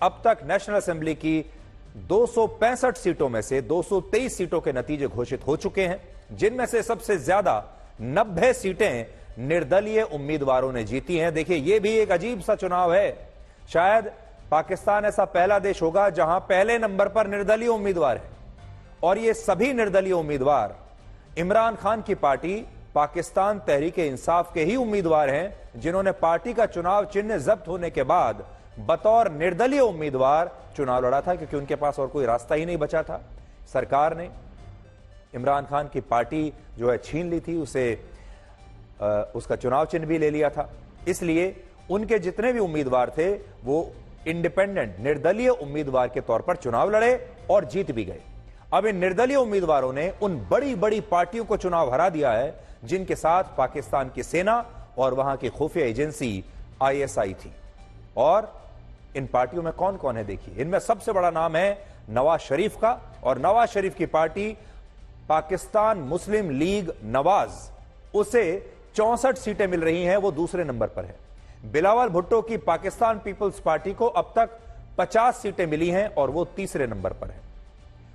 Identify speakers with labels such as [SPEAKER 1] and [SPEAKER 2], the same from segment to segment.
[SPEAKER 1] अब तक national assembly की 265 सीटों में से 223 सीटों के नतीजे घोषित हो चुके हैं, जिनमें से सबसे ज्यादा 90 सीटें निर्दलीय उम्मीदवारों ने जीती हैं। देखिए, यह भी एक अजीब सा चुनाव है। शायद पाकिस्तान ऐसा पहला देश होगा जहां पहले नंबर पर निर्दलीय उम्मीदवार है, और ये सभी निर्दलीय उम्मीदवार इमरान खान की पार्टी पाकिस्तान तहरीक-ए-इंसाफ के ही उम्मीदवार हैं, जिन्होंने पार्टी का चुनाव चिन्ह जब्त होने के बाद बतौर निर्दलीय उम्मीदवार चुनाव लड़ा था, क्योंकि उनके पास और कोई रास्ता ही नहीं बचा था। सरकार ने इमरान खान की पार्टी जो है छीन ली थी, उसका चुनाव चिन्ह भी ले लिया था। इसलिए उनके जितने भी उम्मीदवार थे वो इंडिपेंडेंट निर्दलीय उम्मीदवार के तौर पर चुनाव लड़े और जीत भी गए। अब इन निर्दलीय उम्मीदवारों ने उन बड़ी बड़ी पार्टियों को चुनाव हरा दिया है जिनके साथ पाकिस्तान की सेना और वहां की खुफिया एजेंसी ISI थी। और इन पार्टियों में कौन कौन है देखिए, इनमें सबसे बड़ा नाम है नवाज शरीफ का, और नवाज शरीफ की पार्टी पाकिस्तान मुस्लिम लीग नवाज, उसे 64 सीटें मिल रही हैं, वो दूसरे नंबर पर है। बिलावल भुट्टो की पाकिस्तान पीपल्स पार्टी को अब तक 50 सीटें मिली हैं और वो तीसरे नंबर पर है।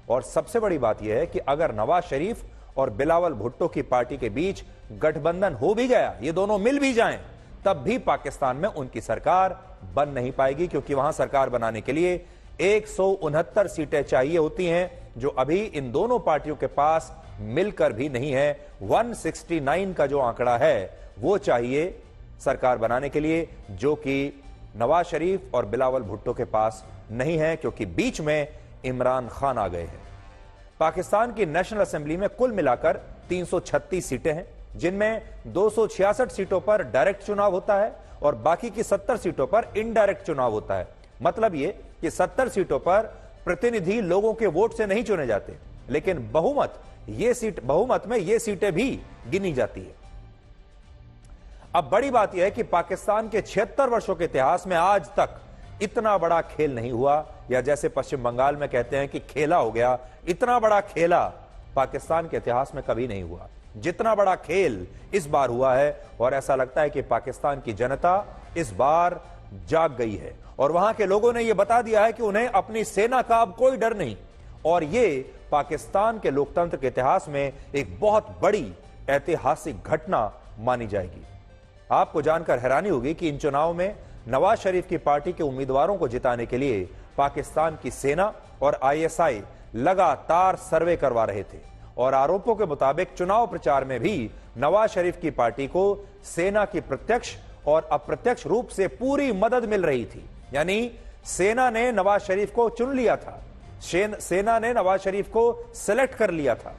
[SPEAKER 1] और सबसे बड़ी बात यह है कि अगर नवाज शरीफ और बिलावल भुट्टो की पार्टी के बीच गठबंधन हो भी गया, ये दोनों मिल भी जाएं, तब भी पाकिस्तान में उनकी सरकार बन नहीं पाएगी, क्योंकि वहां सरकार बनाने के लिए 169 सीटें चाहिए होती हैं, जो अभी इन दोनों पार्टियों के पास मिलकर भी नहीं है। 169 का जो आंकड़ा है वो चाहिए सरकार बनाने के लिए, जो कि नवाज शरीफ और बिलावल भुट्टो के पास नहीं है, क्योंकि बीच में इमरान खान आ गए हैं। पाकिस्तान की नेशनल असेंबली में कुल मिलाकर 336 सीटें हैं, जिनमें 266 सीटों पर डायरेक्ट चुनाव होता है और बाकी की 70 सीटों पर इनडायरेक्ट चुनाव होता है। मतलब ये कि 70 सीटों पर प्रतिनिधि लोगों के वोट से नहीं चुने जाते, लेकिन बहुमत में ये सीटें भी गिनी जाती है। अब बड़ी बात यह है कि पाकिस्तान के 76 वर्षों के इतिहास में आज तक इतना बड़ा खेल नहीं हुआ, या जैसे पश्चिम बंगाल में कहते हैं कि खेला हो गया, इतना बड़ा खेला पाकिस्तान के इतिहास में कभी नहीं हुआ जितना बड़ा खेल इस बार हुआ है। और ऐसा लगता है कि पाकिस्तान की जनता इस बार जाग गई है, और वहां के लोगों ने यह बता दिया है कि उन्हें अपनी सेना का अब कोई डर नहीं, और यह पाकिस्तान के लोकतंत्र के इतिहास में एक बहुत बड़ी ऐतिहासिक घटना मानी जाएगी। आपको जानकर हैरानी होगी कि इन चुनाव में नवाज शरीफ की पार्टी के उम्मीदवारों को जिताने के लिए पाकिस्तान की सेना और ISI लगातार सर्वे करवा रहे थे, और आरोपों के मुताबिक चुनाव प्रचार में भी नवाज शरीफ की पार्टी को सेना की प्रत्यक्ष और अप्रत्यक्ष रूप से पूरी मदद मिल रही थी। यानी सेना ने नवाज शरीफ को चुन लिया था, सेना ने नवाज शरीफ को सिलेक्ट कर लिया था,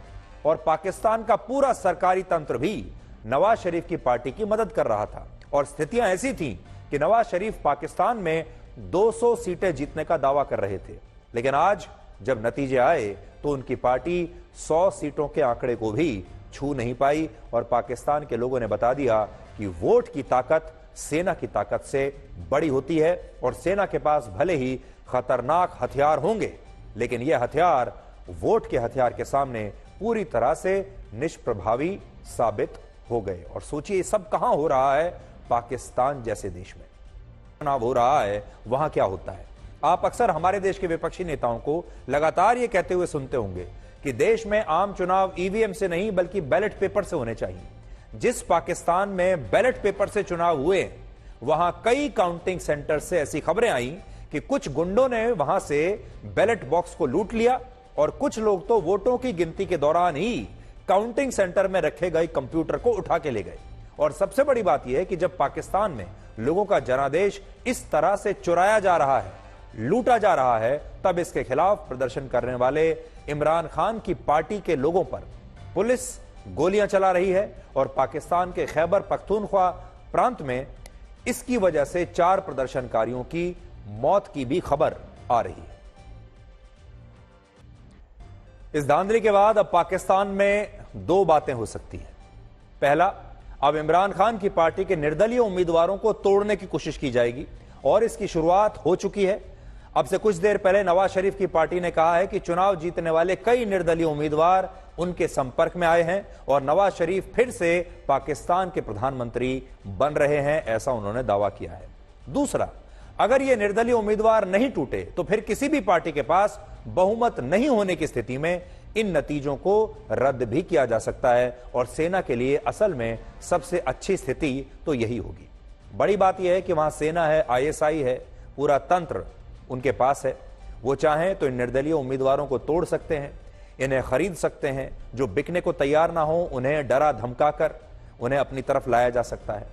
[SPEAKER 1] और पाकिस्तान का पूरा सरकारी तंत्र भी नवाज शरीफ की पार्टी की मदद कर रहा था। और स्थितियां ऐसी थीं कि नवाज शरीफ पाकिस्तान में 200 सीटें जीतने का दावा कर रहे थे, लेकिन आज जब नतीजे आए तो उनकी पार्टी 100 सीटों के आंकड़े को भी छू नहीं पाई, और पाकिस्तान के लोगों ने बता दिया कि वोट की ताकत सेना की ताकत से बड़ी होती है, और सेना के पास भले ही खतरनाक हथियार होंगे, लेकिन यह हथियार वोट के हथियार के सामने पूरी तरह से निष्प्रभावी साबित हो गए। और सोचिए, सब कहां हो रहा है? पाकिस्तान जैसे देश में चुनाव हो रहा है, वहां क्या होता है? आप अक्सर हमारे देश के विपक्षी नेताओं को लगातार ये कहते हुए सुनते होंगे कि देश में आम चुनाव EVM से नहीं बल्कि बैलेट पेपर से होने चाहिए। जिस पाकिस्तान में बैलेट पेपर से चुनाव हुए, वहां कई काउंटिंग सेंटर से ऐसी खबरें आई कि कुछ गुंडों ने वहां से बैलेट बॉक्स को लूट लिया, और कुछ लोग तो वोटों की गिनती के दौरान ही काउंटिंग सेंटर में रखे गए कंप्यूटर को उठा के ले गए। और सबसे बड़ी बात यह है कि जब पाकिस्तान में लोगों का जनादेश इस तरह से चुराया जा रहा है, लूटा जा रहा है, तब इसके खिलाफ प्रदर्शन करने वाले इमरान खान की पार्टी के लोगों पर पुलिस गोलियां चला रही है, और पाकिस्तान के खैबर पख्तूनख्वा प्रांत में इसकी वजह से 4 प्रदर्शनकारियों की मौत की भी खबर आ रही है। इस धांधली के बाद अब पाकिस्तान में 2 बातें हो सकती हैं। पहला, अब इमरान खान की पार्टी के निर्दलीय उम्मीदवारों को तोड़ने की कोशिश की जाएगी, और इसकी शुरुआत हो चुकी है। अब से कुछ देर पहले नवाज शरीफ की पार्टी ने कहा है कि चुनाव जीतने वाले कई निर्दलीय उम्मीदवार उनके संपर्क में आए हैं, और नवाज शरीफ फिर से पाकिस्तान के प्रधानमंत्री बन रहे हैं, ऐसा उन्होंने दावा किया है। दूसरा, अगर ये निर्दलीय उम्मीदवार नहीं टूटे तो फिर किसी भी पार्टी के पास बहुमत नहीं होने की स्थिति में इन नतीजों को रद्द भी किया जा सकता है और सेना के लिए असल में सबसे अच्छी स्थिति तो यही होगी। बड़ी बात यह है कि वहां सेना है, आईएसआई है, पूरा तंत्र उनके पास है। वो चाहें तो इन निर्दलीय उम्मीदवारों को तोड़ सकते हैं, इन्हें खरीद सकते हैं। जो बिकने को तैयार ना हो उन्हें डरा धमकाकर उन्हें अपनी तरफ लाया जा सकता है।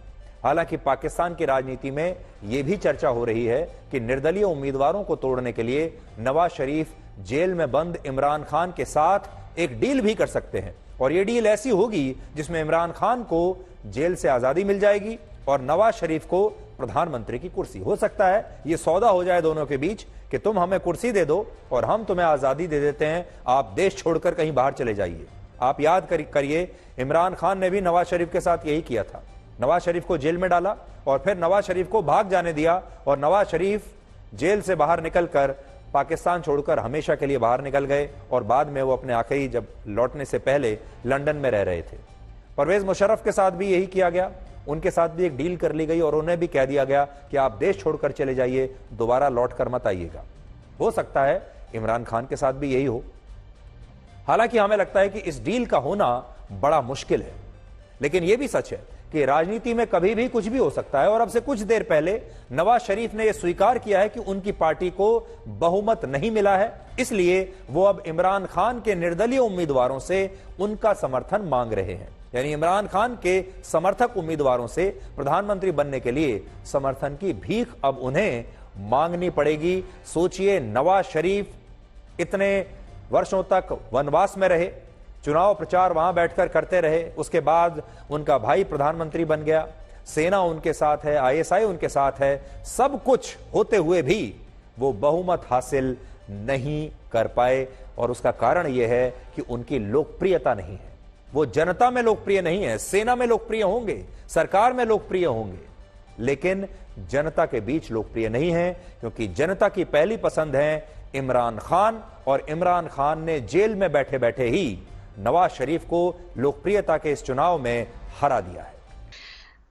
[SPEAKER 1] हालांकि पाकिस्तान की राजनीति में यह भी चर्चा हो रही है कि निर्दलीय उम्मीदवारों को तोड़ने के लिए नवाज शरीफ जेल में बंद इमरान खान के साथ एक डील भी कर सकते हैं और यह डील ऐसी होगी जिसमें इमरान खान को जेल से आजादी मिल जाएगी और नवाज शरीफ को प्रधानमंत्री की कुर्सी। हो सकता है यह सौदा हो जाए दोनों के बीच कि तुम हमें कुर्सी दे दो और हम तुम्हें आजादी दे देते हैं, आप देश छोड़कर कहीं बाहर चले जाइए। आप याद करिए, इमरान खान ने भी नवाज शरीफ के साथ यही किया था। नवाज शरीफ को जेल में डाला और फिर नवाज शरीफ को भाग जाने दिया और नवाज शरीफ जेल से बाहर निकलकर पाकिस्तान छोड़कर हमेशा के लिए बाहर निकल गए और बाद में वो अपने आखिरी जब लौटने से पहले लंदन में रह रहे थे। परवेज मुशर्रफ के साथ भी यही किया गया, उनके साथ भी एक डील कर ली गई और उन्हें भी कह दिया गया कि आप देश छोड़कर चले जाइए, दोबारा लौटकर मत आइएगा। हो सकता है इमरान खान के साथ भी यही हो। हालांकि हमें लगता है कि इस डील का होना बड़ा मुश्किल है, लेकिन यह भी सच है कि राजनीति में कभी भी कुछ भी हो सकता है और अब से कुछ देर पहले नवाज शरीफ ने यह स्वीकार किया है कि उनकी पार्टी को बहुमत नहीं मिला है, इसलिए वो अब इमरान खान के निर्दलीय उम्मीदवारों से उनका समर्थन मांग रहे हैं। यानी इमरान खान के समर्थक उम्मीदवारों से प्रधानमंत्री बनने के लिए समर्थन की भीख अब उन्हें मांगनी पड़ेगी। सोचिए, नवाज शरीफ इतने वर्षों तक वनवास में रहे, चुनाव प्रचार वहां बैठकर करते रहे, उसके बाद उनका भाई प्रधानमंत्री बन गया, सेना उनके साथ है, आईएसआई उनके साथ है, सब कुछ होते हुए भी वो बहुमत हासिल नहीं कर पाए और उसका कारण यह है कि उनकी लोकप्रियता नहीं है। वो जनता में लोकप्रिय नहीं है, सेना में लोकप्रिय होंगे, सरकार में लोकप्रिय होंगे, लेकिन जनता के बीच लोकप्रिय नहीं है क्योंकि जनता की पहली पसंद है इमरान खान और इमरान खान ने जेल में बैठे बैठे ही नवाज शरीफ को लोकप्रियता के इस चुनाव में हरा दिया है।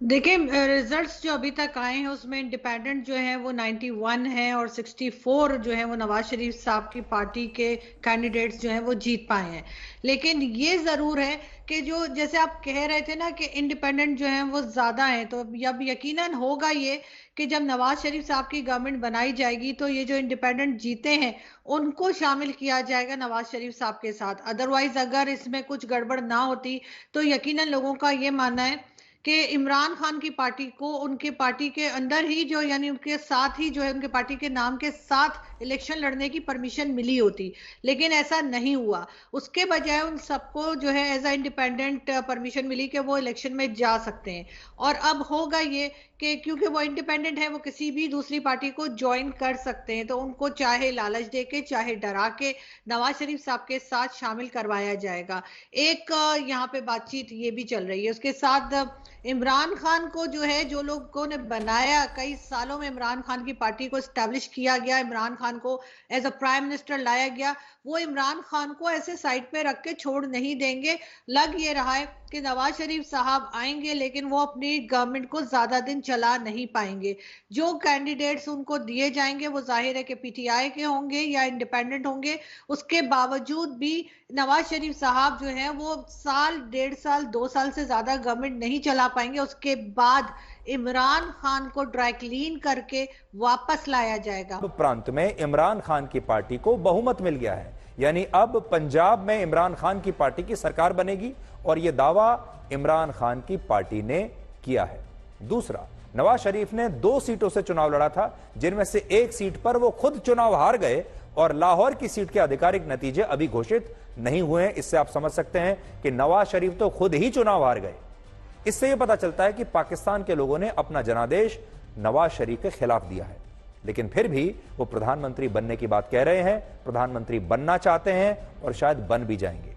[SPEAKER 2] देखिए, रिजल्ट्स जो अभी तक आए हैं उसमें इंडिपेंडेंट जो है वो 91 है और 64 जो है वो नवाज शरीफ साहब की पार्टी के कैंडिडेट्स जो हैं वो जीत पाए हैं। लेकिन ये जरूर है कि जो जैसे आप कह रहे थे ना कि इंडिपेंडेंट जो हैं वो ज्यादा हैं, तो अब यकीनन होगा ये कि जब नवाज शरीफ साहब की गवर्नमेंट बनाई जाएगी तो ये जो इंडिपेंडेंट जीते हैं उनको शामिल किया जाएगा नवाज शरीफ साहब के साथ। अदरवाइज अगर इसमें कुछ गड़बड़ ना होती तो यकीनन लोगों का ये मानना है कि इमरान खान की पार्टी को उनके पार्टी के अंदर ही जो यानी उनके साथ ही जो है उनके पार्टी के नाम के साथ इलेक्शन लड़ने की परमिशन मिली होती, लेकिन ऐसा नहीं हुआ। उसके बजाय उन सबको जो है एज अ इंडिपेंडेंट परमिशन मिली कि वो इलेक्शन में जा सकते हैं। और अब होगा ये कि क्योंकि वो इंडिपेंडेंट है वो किसी भी दूसरी पार्टी को ज्वाइन कर सकते हैं, तो उनको चाहे लालच दे के चाहे डरा के नवाज शरीफ साहब के साथ शामिल करवाया जाएगा। एक यहाँ पे बातचीत ये भी चल रही है। उसके साथ इमरान खान को जो है जो लोगों ने बनाया, कई सालों में इमरान खान की पार्टी को एस्टैब्लिश किया गया, इमरान खान को एज अ प्राइम मिनिस्टर लाया गया, वो इमरान खान को ऐसे साइड पे रख के छोड़ नहीं देंगे। लग ये रहा है कि नवाज शरीफ साहब आएंगे लेकिन वो अपनी गवर्नमेंट को ज्यादा दिन चला नहीं पाएंगे। जो कैंडिडेट्स उनको दिए जाएंगे वो जाहिर है कि पीटीआई के होंगे या इंडिपेंडेंट होंगे। उसके बावजूद भी नवाज शरीफ साहब जो है वो साल, 1.5 साल, 2 साल से ज्यादा गवर्नमेंट नहीं चला पाएंगे। उसके बाद इमरान खान को ड्राई क्लीन करके वापस लाया जाएगा।
[SPEAKER 1] प्रांत में इमरान खान की पार्टी को बहुमत मिल गया है, यानी अब पंजाब में इमरान खान की पार्टी की सरकार बनेगी और यह दावा इमरान खान की पार्टी ने किया है। दूसरा, नवाज शरीफ ने 2 सीटों से चुनाव लड़ा था जिनमें से एक सीट पर वो खुद चुनाव हार गए और लाहौर की सीट के आधिकारिक नतीजे अभी घोषित नहीं हुए हैं। इससे आप समझ सकते हैं कि नवाज शरीफ तो खुद ही चुनाव हार गए। इससे यह पता चलता है कि पाकिस्तान के लोगों ने अपना जनादेश नवाज शरीफ के खिलाफ दिया है, लेकिन फिर भी वो प्रधानमंत्री बनने की बात कह रहे हैं, प्रधानमंत्री बनना चाहते हैं और शायद बन भी जाएंगे।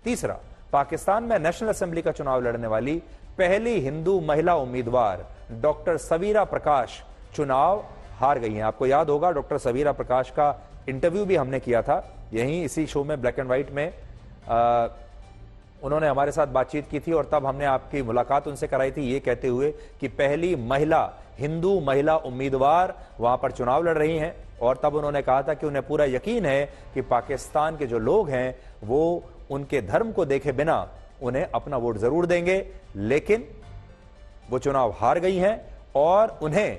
[SPEAKER 1] तीसरा, पाकिस्तान में नेशनल असेंबली का चुनाव लड़ने वाली पहली हिंदू महिला उम्मीदवार डॉक्टर सवीरा प्रकाश चुनाव हार गई हैं। आपको याद होगा डॉक्टर सवीरा प्रकाश का इंटरव्यू भी हमने किया था यहीं इसी शो में, ब्लैक एंड व्हाइट में। उन्होंने हमारे साथ बातचीत की थी और तब हमने आपकी मुलाकात उनसे कराई थी ये कहते हुए कि पहली महिला, हिंदू महिला उम्मीदवार वहां पर चुनाव लड़ रही हैं। और तब उन्होंने कहा था कि उन्हें पूरा यकीन है कि पाकिस्तान के जो लोग हैं वो उनके धर्म को देखे बिना उन्हें अपना वोट जरूर देंगे। लेकिन वो चुनाव हार गई हैं और उन्हें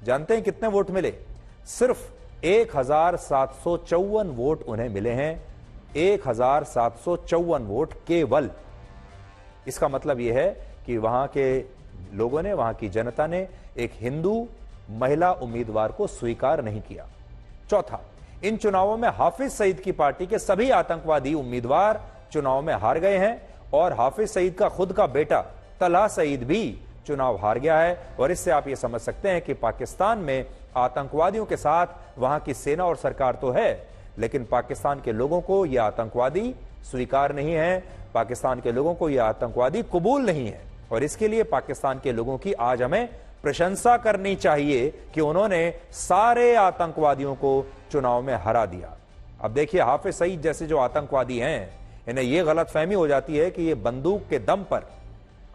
[SPEAKER 1] जानते हैं कितने वोट मिले? सिर्फ 1754 वोट उन्हें मिले हैं। 1754 वोट केवल। इसका मतलब यह है कि वहां के लोगों ने, वहां की जनता ने एक हिंदू महिला उम्मीदवार को स्वीकार नहीं किया। चौथा, इन चुनावों में हाफिज सईद की पार्टी के सभी आतंकवादी उम्मीदवार चुनाव में हार गए हैं और हाफिज सईद का खुद का बेटा तलहा सईद भी चुनाव हार गया है। और इससे आप यह समझ सकते हैं कि पाकिस्तान में आतंकवादियों के साथ वहां की सेना और सरकार तो है, लेकिन पाकिस्तान के लोगों को यह आतंकवादी स्वीकार नहीं है, पाकिस्तान के लोगों को यह आतंकवादी कबूल नहीं है। और इसके लिए पाकिस्तान के लोगों की आज हमें प्रशंसा करनी चाहिए कि उन्होंने सारे आतंकवादियों को चुनाव में हरा दिया। अब देखिए, हाफिज सईद जैसे जो आतंकवादी हैं, इन्हें यह गलतफहमी हो जाती है कि ये बंदूक के दम पर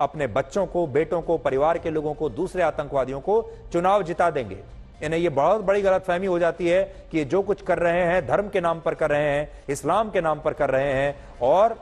[SPEAKER 1] अपने बच्चों को, बेटों को, परिवार के लोगों को, दूसरे आतंकवादियों को चुनाव जिता देंगे। इन्हें यह बहुत बड़ी गलतफहमी हो जाती है कि ये जो कुछ कर रहे हैं धर्म के नाम पर कर रहे हैं, इस्लाम के नाम पर कर रहे हैं और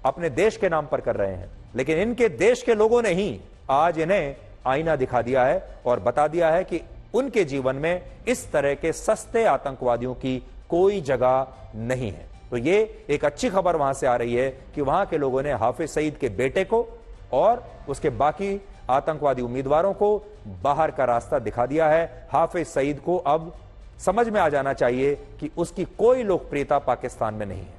[SPEAKER 1] अपने देश के नाम पर कर रहे हैं। लेकिन इनके देश के लोगों ने ही आज इन्हें आईना दिखा दिया है और बता दिया है कि उनके जीवन में इस तरह के सस्ते आतंकवादियों की कोई जगह नहीं है। तो ये एक अच्छी खबर वहां से आ रही है कि वहां के लोगों ने हाफिज सईद के बेटे को और उसके बाकी आतंकवादी उम्मीदवारों को बाहर का रास्ता दिखा दिया है। हाफिज सईद को अब समझ में आ जाना चाहिए कि उसकी कोई लोकप्रियता पाकिस्तान में नहीं है।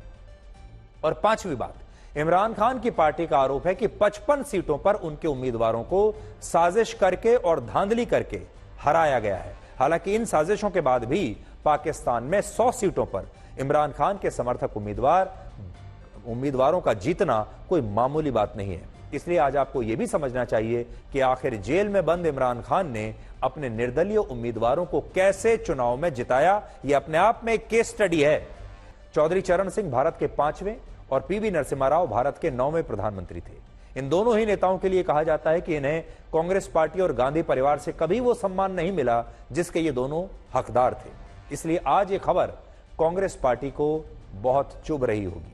[SPEAKER 1] और पांचवी बात, इमरान खान की पार्टी का आरोप है कि 55 सीटों पर उनके उम्मीदवारों को साजिश करके और धांधली करके हराया गया है। हालांकि इन साजिशों के बाद भी पाकिस्तान में 100 सीटों पर इमरान खान के समर्थक उम्मीदवारों का जीतना कोई मामूली बात नहीं है। इसलिए आज आपको यह भी समझना चाहिए कि आखिर जेल में बंद इमरान खान ने अपने निर्दलीय उम्मीदवारों को कैसे चुनाव में जिताया, यह अपने आप में एक केस स्टडी है। चौधरी चरण सिंह भारत के 5वें और पीवी नरसिम्हा राव भारत के 9वें प्रधानमंत्री थे। इन दोनों ही नेताओं के लिए कहा जाता है कि इन्हें कांग्रेस पार्टी और गांधी परिवार से कभी वो सम्मान नहीं मिला जिसके ये दोनों हकदार थे। इसलिए आज ये खबर कांग्रेस पार्टी को बहुत चुभ रही होगी।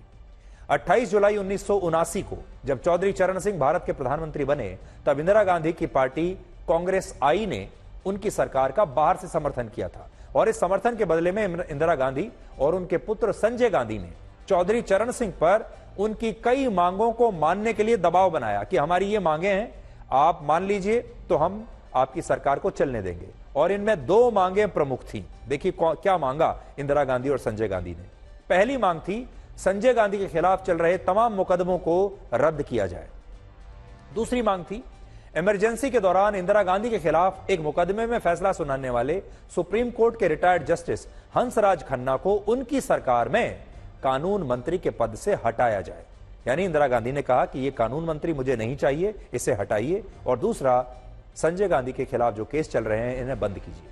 [SPEAKER 1] 28 जुलाई 1979 को जब चौधरी चरण सिंह भारत के प्रधानमंत्री बने, तब इंदिरा गांधी की पार्टी कांग्रेस आई ने उनकी सरकार का बाहर से समर्थन किया था और इस समर्थन के बदले में इंदिरा गांधी और उनके पुत्र संजय गांधी ने चौधरी चरण सिंह पर उनकी कई मांगों को मानने के लिए दबाव बनाया कि हमारी ये मांगे हैं, आप मान लीजिए तो हम आपकी सरकार को चलने देंगे। और इनमें 2 मांगे प्रमुख थी। देखिए क्या मांगा इंदिरा गांधी और संजय गांधी ने। पहली मांग थी संजय गांधी के खिलाफ चल रहे तमाम मुकदमों को रद्द किया जाए। दूसरी मांग थी इमरजेंसी के दौरान इंदिरा गांधी के खिलाफ एक मुकदमे में फैसला सुनाने वाले सुप्रीम कोर्ट के रिटायर्ड जस्टिस हंसराज खन्ना को उनकी सरकार में कानून मंत्री के पद से हटाया जाए। यानी इंदिरा गांधी ने कहा कि यह कानून मंत्री मुझे नहीं चाहिए, इसे हटाइए। और दूसरा, संजय गांधी के खिलाफ जो केस चल रहे हैं इन्हें बंद कीजिए।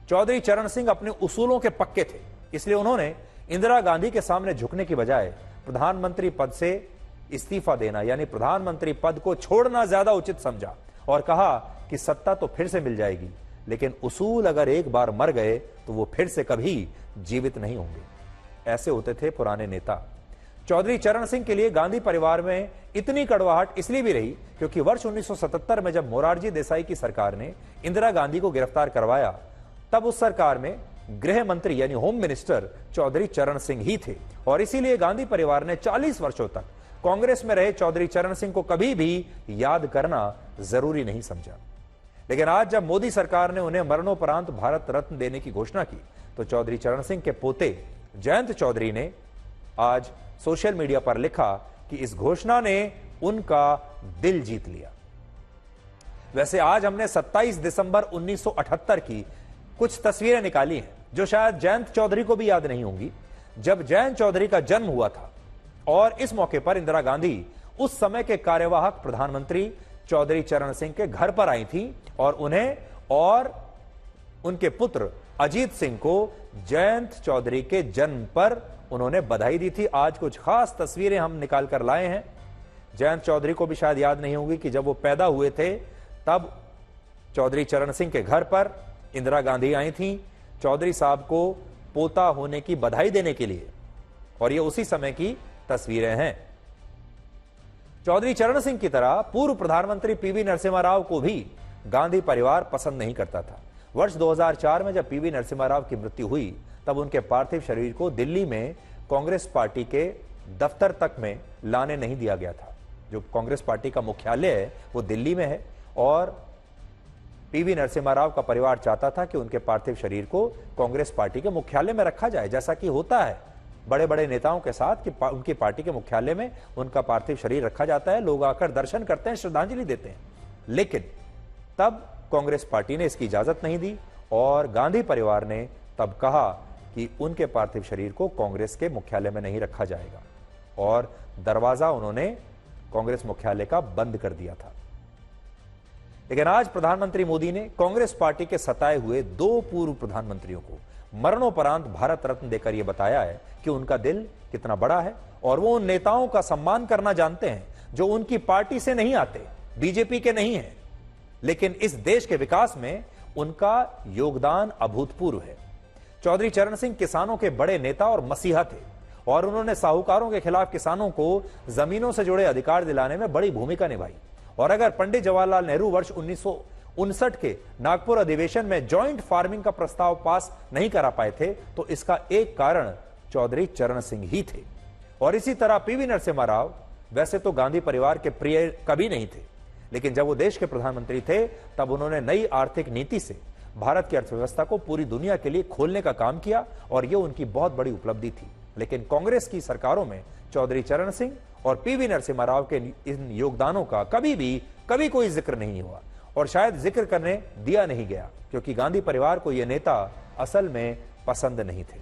[SPEAKER 1] चौधरी चरण सिंह अपने उसूलों के पक्के थे, इसलिए उन्होंने इंदिरा गांधी के सामने झुकने की बजाय प्रधानमंत्री पद से इस्तीफा देना यानी प्रधानमंत्री पद को छोड़ना ज्यादा उचित समझा और कहा कि सत्ता तो फिर से मिल जाएगी, लेकिन उसूल अगर एक बार मर गए तो वो फिर से कभी जीवित नहीं होंगे। ऐसे होते थे पुराने नेता। चौधरी चरण सिंह के लिए गांधी परिवार में इतनी कड़वाहट इसलिए भी रही क्योंकि वर्ष 1977 में जब मोरारजी देसाई की सरकार ने इंदिरा गांधी को गिरफ्तार करवाया, तब उस सरकार में गृह मंत्री यानी होम मिनिस्टर चौधरी चरण सिंह ही थे। और इसीलिए गांधी परिवार ने 40 वर्षों तक कांग्रेस में रहे चौधरी चरण सिंह को कभी भी याद करना जरूरी नहीं समझा। लेकिन आज जब मोदी सरकार ने उन्हें मरणोपरांत भारत रत्न देने की घोषणा की, तो चौधरी चरण सिंह के पोते जयंत चौधरी ने आज सोशल मीडिया पर लिखा कि इस घोषणा ने उनका दिल जीत लिया। वैसे आज हमने 27 दिसंबर 1978 की कुछ तस्वीरें निकाली हैं जो शायद जयंत चौधरी को भी याद नहीं होंगी, जब जयंत चौधरी का जन्म हुआ था। और इस मौके पर इंदिरा गांधी उस समय के कार्यवाहक प्रधानमंत्री चौधरी चरण सिंह के घर पर आई थी और उन्हें और उनके पुत्र अजीत सिंह को जयंत चौधरी के जन्म पर उन्होंने बधाई दी थी। आज कुछ खास तस्वीरें हम निकाल कर लाए हैं। जयंत चौधरी को भी शायद याद नहीं होगी कि जब वो पैदा हुए थे तब चौधरी चरण सिंह के घर पर इंदिरा गांधी आई थी चौधरी साहब को पोता होने की बधाई देने के लिए, और ये उसी समय की तस्वीरें हैं। चौधरी चरण सिंह की तरह पूर्व प्रधानमंत्री पीवी नरसिम्हा राव को भी गांधी परिवार पसंद नहीं करता था। वर्ष 2004 में जब पीवी नरसिम्हा राव की मृत्यु हुई तब उनके पार्थिव शरीर को दिल्ली में कांग्रेस पार्टी के दफ्तर तक में लाने नहीं दिया गया था। जो कांग्रेस पार्टी का मुख्यालय है वो दिल्ली में है और पीवी नरसिम्हा राव का परिवार चाहता था कि उनके पार्थिव शरीर को कांग्रेस पार्टी के मुख्यालय में रखा जाए, जैसा कि होता है बड़े बड़े नेताओं के साथ कि उनकी पार्टी के मुख्यालय में उनका पार्थिव शरीर रखा जाता है, लोग आकर दर्शन करते हैं, श्रद्धांजलि देते हैं। लेकिन तब कांग्रेस पार्टी ने इसकी इजाजत नहीं दी और गांधी परिवार ने तब कहा कि उनके पार्थिव शरीर को कांग्रेस के मुख्यालय में नहीं रखा जाएगा और दरवाजा उन्होंने कांग्रेस मुख्यालय का बंद कर दिया था। लेकिन आज प्रधानमंत्री मोदी ने कांग्रेस पार्टी के सताए हुए 2 पूर्व प्रधानमंत्रियों को मरणोपरांत भारत रत्न देकर यह बताया है कि उनका दिल कितना बड़ा है और वो उन नेताओं का सम्मान करना जानते हैं जो उनकी पार्टी से नहीं आते, बीजेपी के नहीं हैं, लेकिन इस देश के विकास में उनका योगदान अभूतपूर्व है। चौधरी चरण सिंह किसानों के बड़े नेता और मसीहा थे और उन्होंने साहूकारों के खिलाफ किसानों को जमीनों से जुड़े अधिकार दिलाने में बड़ी भूमिका निभाई। और अगर पंडित जवाहरलाल नेहरू वर्ष 1959 के नागपुर अधिवेशन में जॉइंट फार्मिंग का प्रस्ताव पास नहीं करा पाए थे तो इसका एक कारण चौधरी चरण सिंह ही थे। और इसी तरह पीवी नरसिम्हा राव वैसे तो गांधी परिवार के प्रिय कभी नहीं थे, लेकिन जब वो देश के प्रधानमंत्री थे तब उन्होंने नई आर्थिक नीति से भारत की अर्थव्यवस्था को पूरी दुनिया के लिए खोलने का काम किया और यह उनकी बहुत बड़ी उपलब्धि थी। लेकिन कांग्रेस की सरकारों में चौधरी चरण सिंह और पीवी नरसिम्हा राव के इन योगदानों का कभी कोई जिक्र नहीं हुआ और शायद जिक्र करने दिया नहीं गया क्योंकि गांधी परिवार को ये नेता असल में पसंद नहीं थे।